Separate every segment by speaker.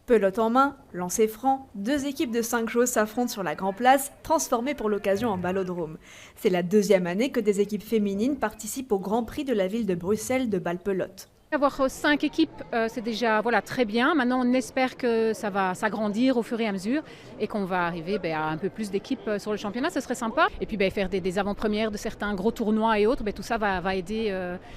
Speaker 1: Pelote en main, lancer franc, deux équipes de 5 joueuses s'affrontent sur la Grand Place, transformée pour l'occasion en ballodrome. C'est la deuxième année que des équipes féminines participent au Grand Prix de la ville de Bruxelles de balle-pelote.
Speaker 2: Avoir 5 équipes, c'est déjà très bien. Maintenant, on espère que ça va s'agrandir au fur et à mesure et qu'on va arriver à un peu plus d'équipes sur le championnat. Ce serait sympa. Et puis faire des avant-premières de certains gros tournois et autres, tout ça va aider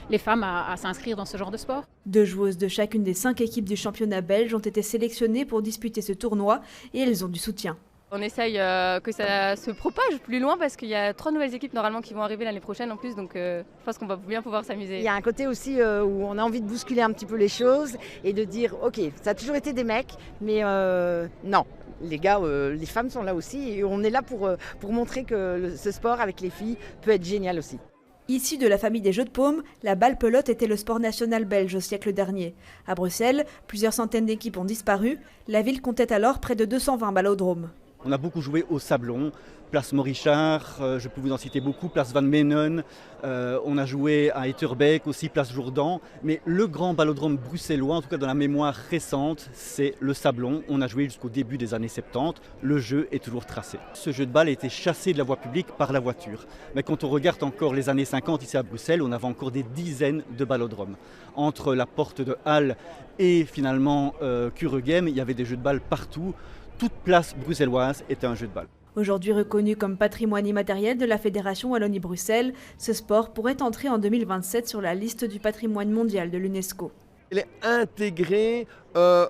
Speaker 2: les femmes à s'inscrire dans ce genre de sport.
Speaker 1: 2 joueuses de chacune des 5 équipes du championnat belge ont été sélectionnées pour disputer ce tournoi et elles ont du soutien.
Speaker 3: On essaye que ça se propage plus loin parce qu'il y a 3 nouvelles équipes normalement qui vont arriver l'année prochaine en plus, donc je pense qu'on va bien pouvoir s'amuser.
Speaker 4: Il y a un côté aussi où on a envie de bousculer un petit peu les choses et de dire ok, ça a toujours été des mecs, mais non, les gars, les femmes sont là aussi et on est là pour montrer que ce sport avec les filles peut être génial aussi.
Speaker 1: Issue de la famille des jeux de paume, la balle-pelote était le sport national belge au siècle dernier. À Bruxelles, plusieurs centaines d'équipes ont disparu. La ville comptait alors près de 220 ballodromes.
Speaker 5: On a beaucoup joué au Sablon, place Morichard, je peux vous en citer beaucoup, place Van Menen, on a joué à Etterbeek aussi, place Jourdan. Mais le grand ballodrome bruxellois, en tout cas dans la mémoire récente, c'est le Sablon. On a joué jusqu'au début des années 70, le jeu est toujours tracé. Ce jeu de balle a été chassé de la voie publique par la voiture. Mais quand on regarde encore les années 50 ici à Bruxelles, on avait encore des dizaines de ballodromes. Entre la porte de Halle et finalement Kuregem, il y avait des jeux de balle partout. Toute place bruxelloise était un jeu de balle.
Speaker 1: Aujourd'hui reconnu comme patrimoine immatériel de la Fédération Wallonie-Bruxelles, ce sport pourrait entrer en 2027 sur la liste du patrimoine mondial de l'UNESCO.
Speaker 6: Il est intégré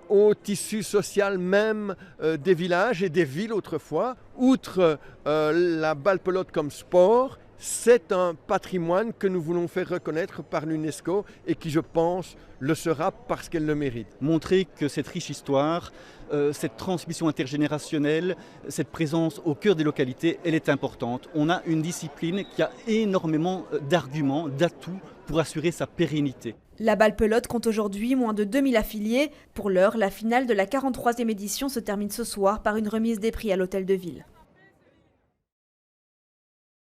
Speaker 6: au tissu social même des villages et des villes autrefois. Outre la balle-pelote comme sport, c'est un patrimoine que nous voulons faire reconnaître par l'UNESCO et qui, je pense, le sera parce qu'elle le mérite.
Speaker 5: Montrer que cette riche histoire, cette transmission intergénérationnelle, cette présence au cœur des localités, elle est importante. On a une discipline qui a énormément d'arguments, d'atouts pour assurer sa pérennité.
Speaker 1: La balle-pelote compte aujourd'hui moins de 2000 affiliés. Pour l'heure, la finale de la 43e édition se termine ce soir par une remise des prix à l'hôtel de ville.